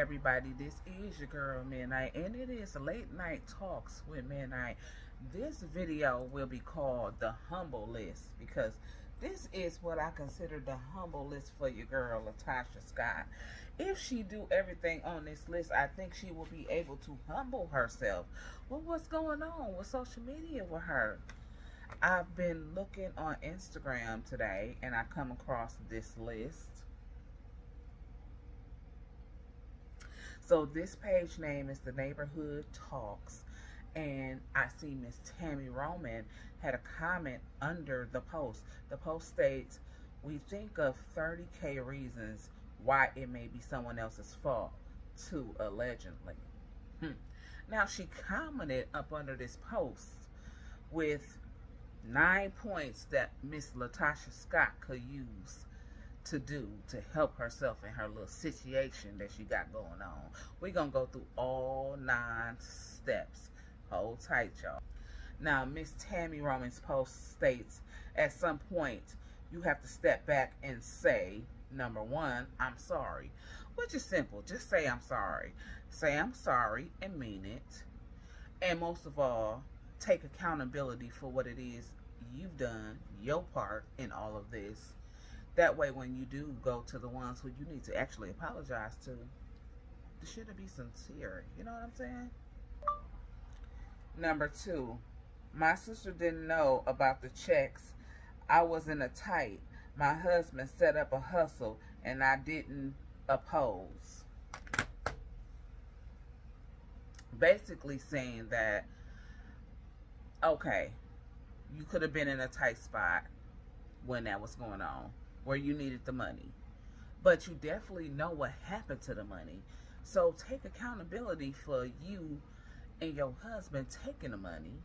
everybody, this is your girl Midnight, and it is Late Night Talks with Midnight. This video will be called the humble list, because this is what I consider the humble list for your girl Latocha Scott. If she do everything on this list, I think she will be able to humble herself with what's going on with social media with her. I've been looking on Instagram today and I come across this list. So this page name is The Neighborhood Talks, and I see Miss Tammy Roman had a comment under the post. The post states, "We think of 30K reasons why it may be someone else's fault, too, allegedly." Now she commented up under this post with 9 points that Miss Latocha Scott could use to do to help herself in her little situation that she got going on. We're gonna go through all 9 steps. Hold tight, y'all. Now, Miss Tammy Roman's post states, at some point, you have to step back and say, number 1, I'm sorry. Which is simple. Just say I'm sorry. Say I'm sorry and mean it. And most of all, take accountability for what it is you've done, your part in all of this. That way, when you do go to the ones who you need to actually apologize to, the shit will be sincere. You know what I'm saying? Number 2, my sister didn't know about the checks. I was in a tight. My husband set up a hustle and I didn't oppose. Basically saying that, okay, you could have been in a tight spot when that was going on, where you needed the money, but you definitely know what happened to the money. So take accountability for you and your husband taking the money,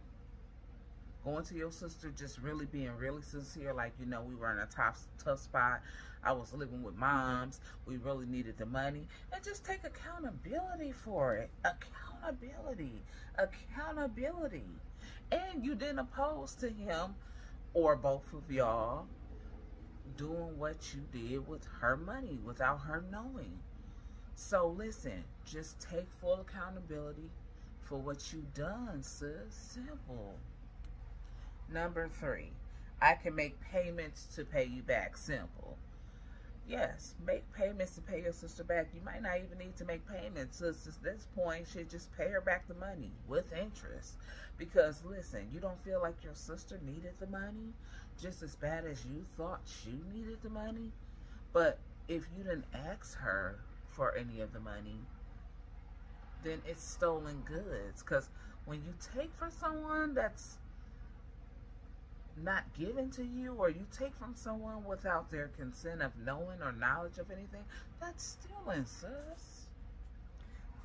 going to your sister, just really being really sincere, like, you know, we were in a tough spot. I was living with moms. We really needed the money. And just take accountability for it. Accountability. And you didn't oppose to him or both of y'all doing what you did with her money without her knowing. So listen, just take full accountability for what you done, sis. Simple. Number 3, I can make payments to pay you back. Simple. Yes, make payments to pay your sister back. You might not even need to make payments. Sis, at this point, you should just pay her back the money with interest. Because, listen, you don't feel like your sister needed the money just as bad as you thought you needed the money. But if you didn't ask her for any of the money, then it's stolen goods. Because when you take from someone that's not given to you, or you take from someone without their consent of knowing or knowledge of anything, that's stealing, sis.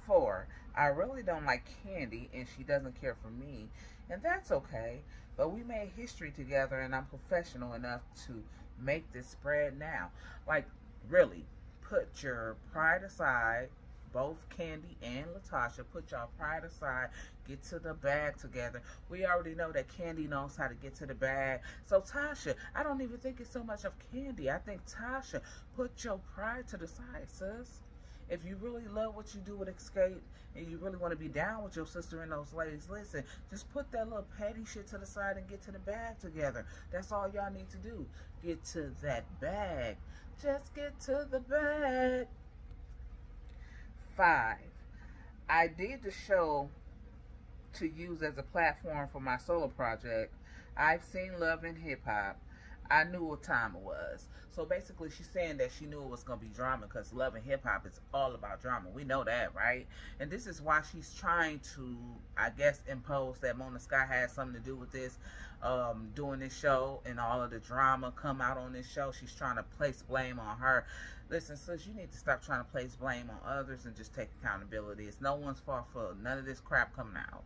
4, I really don't like candy and she doesn't care for me, and that's okay, but we made history together and I'm professional enough to make this spread now. Like, really, put your pride aside. Both Candy and Latocha, put y'all pride aside. Get to the bag together. We already know that Candy knows how to get to the bag. So Tasha, I don't even think it's so much of Candy. I think Tasha, put your pride to the side, sis. If you really love what you do with Escape and you really want to be down with your sister and those ladies, listen, just put that little petty shit to the side and get to the bag together. That's all y'all need to do. Get to that bag. Just get to the bag. 5, I did the show to use as a platform for my solo project. I've seen Love and Hip Hop. I knew what time it was. So basically she's saying that she knew it was going to be drama, because Love and Hip Hop is all about drama. We know that, right? And this is why she's trying to, I guess, impose that Mona Scott has something to do with this, doing this show and all of the drama come out on this show. She's trying to place blame on her. Listen, sis, you need to stop trying to place blame on others and just take accountability. It's no one's fault for none of this crap coming out.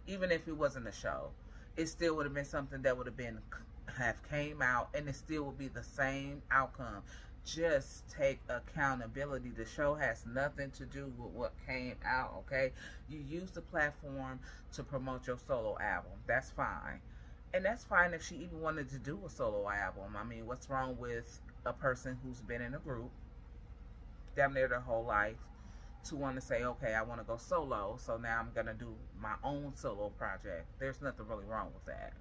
Even if it wasn't a show, it still would have been something that would have came out, and it still would be the same outcome. Just take accountability. The show has nothing to do with what came out, okay? You use the platform to promote your solo album. That's fine. And that's fine if she even wanted to do a solo album. I mean, what's wrong with a person who's been in a group damn near their whole life, to want to say, okay, I want to go solo, so now I'm going to do my own solo project. There's nothing really wrong with that.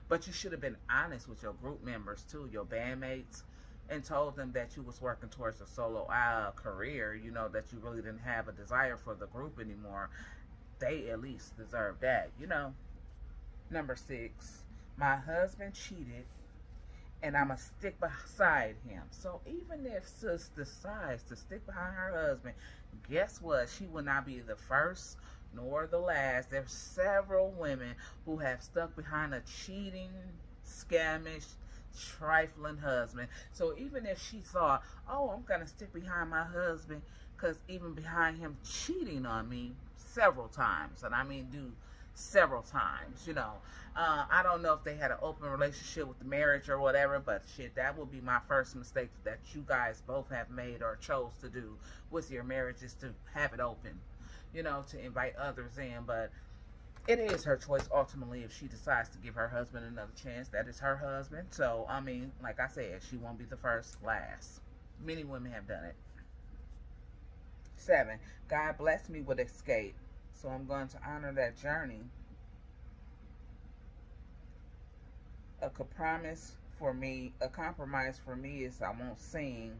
But you should have been honest with your group members too, your bandmates, and told them that you was working towards a solo career, you know, that you really didn't have a desire for the group anymore. They at least deserve that, you know. Number 6, my husband cheated and I'ma stick beside him. So even if sis decides to stick behind her husband, guess what? She will not be the first nor the last. There's several women who have stuck behind a cheating, scamish, trifling husband. So even if she thought, oh, I'm gonna stick behind my husband, because even behind him cheating on me several times, and I mean do several times, you know, I don't know if they had an open relationship with the marriage or whatever, but shit, that would be my first mistake that you guys both have made or chose to do with your marriage, is to have it open, you know, to invite others in. But it is her choice ultimately if she decides to give her husband another chance. That is her husband. So, I mean, like I said, she won't be the first, last. Many women have done it. 7, God blessed me with escape, so I'm going to honor that journey. A compromise for me is I won't sing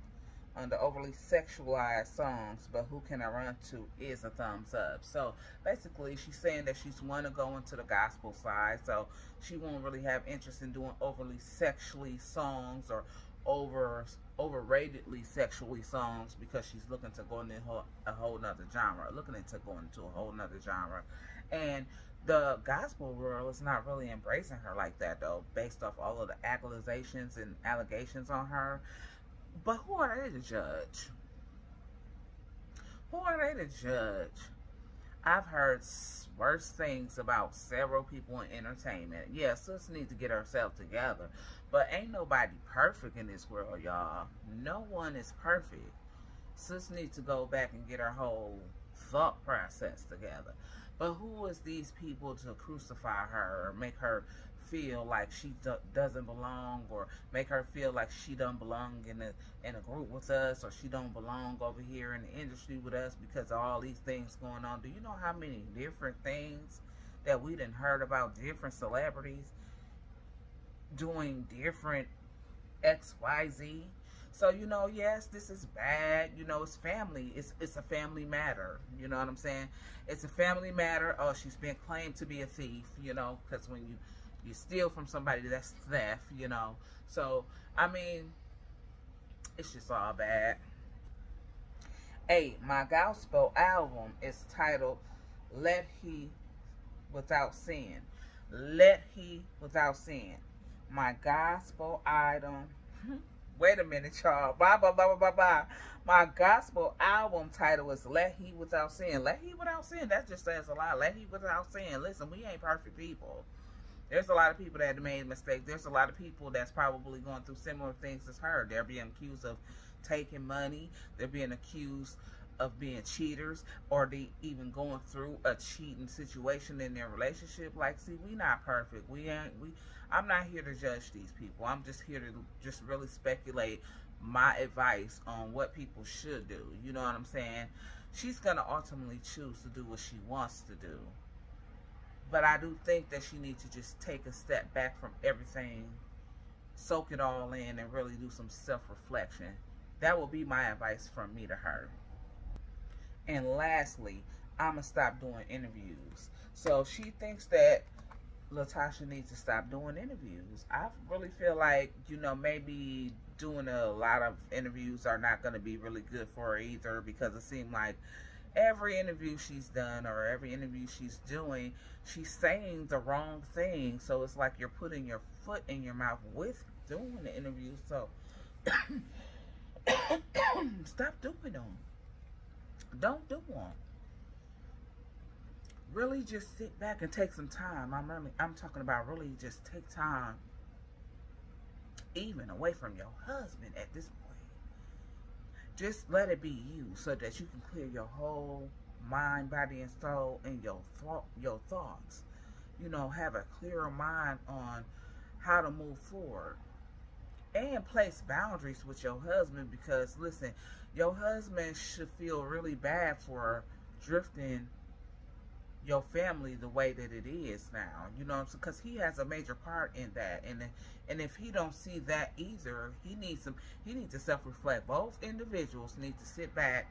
on the overly sexualized songs, but who can I run to is a thumbs up. So basically she's saying that she's want to go into the gospel side, so she won't really have interest in doing overly sexually songs or overratedly sexually songs, because she's looking to go into a whole nother genre, and the gospel world is not really embracing her like that, though, based off all of the accusations and allegations on her. But who are they to judge? Who are they to judge? I've heard worse things about several people in entertainment. Yeah, sis needs to get herself together, but ain't nobody perfect in this world, y'all. No one is perfect. Sis needs to go back and get her whole thought process together. But who is these people to crucify her or make her feel like she doesn't belong, or make her feel like she don't belong in a group with us, or she don't belong over here in the industry with us because of all these things going on? Do you know how many different things that we done heard about different celebrities doing different XYZ? So, you know, yes, this is bad. You know, it's family. It's a family matter. You know what I'm saying? It's a family matter. Oh, she's been claimed to be a thief, you know, because when you steal from somebody, that's theft, you know. So, I mean, it's just all bad. 8, my gospel album is titled Let He Without Sin. Let He Without Sin. My gospel item. Wait a minute, y'all. Blah, blah, blah, blah, blah, blah. My gospel album title is Let He Without Sin. Let He Without Sin. That just says a lot. Let He Without Sin. Listen, we ain't perfect people. There's a lot of people that have made mistakes. There's a lot of people that's probably going through similar things as her. They're being accused of taking money. They're being accused of being cheaters, or they even going through a cheating situation in their relationship. Like, see, we not perfect. I'm not here to judge these people. I'm just here to just really speculate my advice on what people should do. You know what I'm saying? She's going to ultimately choose to do what she wants to do. But I do think that she needs to just take a step back from everything, soak it all in, and really do some self-reflection. That will be my advice from me to her. And lastly, I'm going to stop doing interviews. So she thinks that Latocha needs to stop doing interviews. I really feel like, you know, maybe doing a lot of interviews are not going to be really good for her either, because it seemed like every interview she's done or every interview she's doing, she's saying the wrong thing. So it's like you're putting your foot in your mouth with doing the interview. So stop doing them. Don't do them. Really just sit back and take some time. I'm talking about really just take time, even away from your husband at this point. Just let it be you, so that you can clear your whole mind, body, and soul, and your thoughts. You know, have a clearer mind on how to move forward. And place boundaries with your husband, because listen, Your husband should feel really bad for drifting your family the way that it is now, you know, because he has a major part in that, and if he don't see that either, he needs to self-reflect. Both individuals need to sit back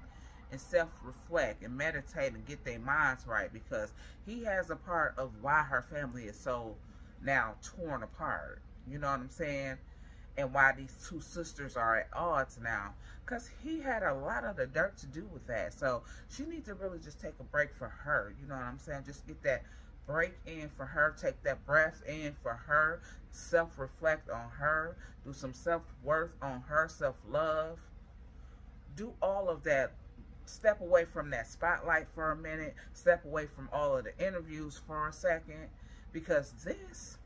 and self-reflect and meditate and get their minds right, because he has a part of why her family is so now torn apart, you know what I'm saying, and why these two sisters are at odds now, because he had a lot of the dirt to do with that. So she needs to really just take a break for her, you know what I'm saying, just get that break in for her, take that breath in for her, self-reflect on her, do some self-worth on her, self-love, do all of that. Step away from that spotlight for a minute, step away from all of the interviews for a second, because this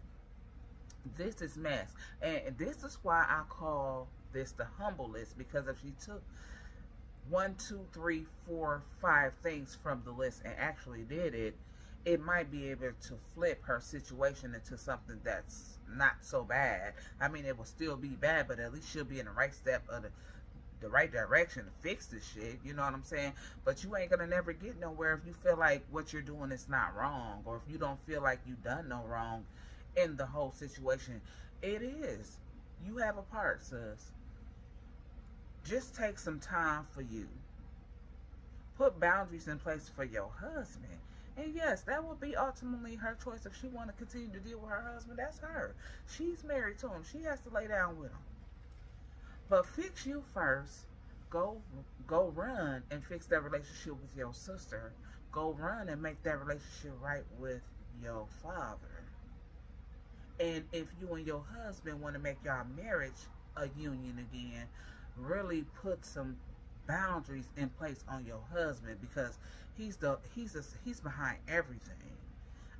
is mess. And this is why I call this the humble list, because if she took 1, 2, 3, 4, 5 things from the list and actually did it, it might be able to flip her situation into something that's not so bad. I mean, it will still be bad, but at least she'll be in the right step of the right direction to fix this shit, you know what I'm saying? But you ain't gonna never get nowhere if you feel like what you're doing is not wrong, or if you don't feel like you done no wrong in the whole situation. It is. You have a part, sis. Just take some time for you. Put boundaries in place for your husband. And yes, that will be ultimately her choice. If she want to continue to deal with her husband, that's her. She's married to him. She has to lay down with him. But fix you first. Go run and fix that relationship with your sister. Go run and make that relationship right with your father. And if you and your husband want to make y'all marriage a union again, really put some boundaries in place on your husband, because he's behind everything.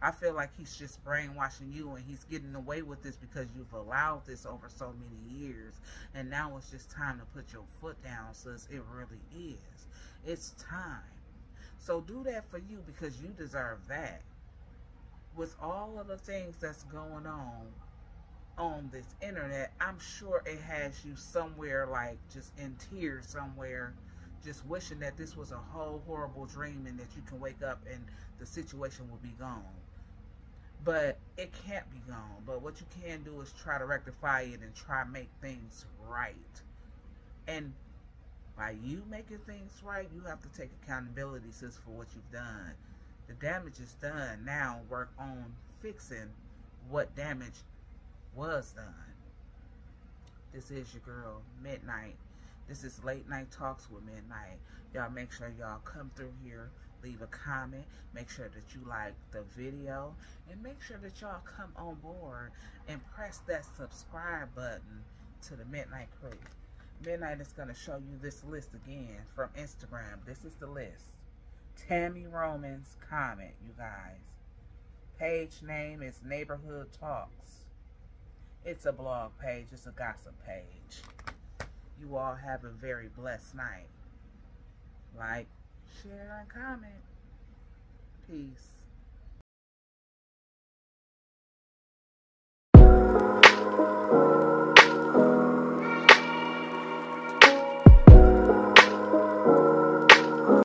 I feel like he's just brainwashing you, and he's getting away with this because you've allowed this over so many years. And now it's just time to put your foot down, sis. It really is. It's time. So do that for you, because you deserve that. With all of the things that's going on this internet, I'm sure it has you somewhere, like just in tears somewhere, just wishing that this was a whole horrible dream and that you can wake up and the situation will be gone. But it can't be gone. But what you can do is try to rectify it and try to make things right. And by you making things right, you have to take accountability, sis, for what you've done. The damage is done. Now work on fixing what damage was done. This is your girl, Midnight. This is Late Night Talks with Midnight. Y'all make sure y'all come through here, leave a comment, make sure that you like the video, and make sure that y'all come on board and press that subscribe button to the Midnight Crew. Midnight is going to show you this list again from Instagram. This is the list. Tammy Roman's comment, you guys. Page name is Neighborhood Talks. It's a blog page. It's a gossip page. You all have a very blessed night. Like, share, and comment. Peace.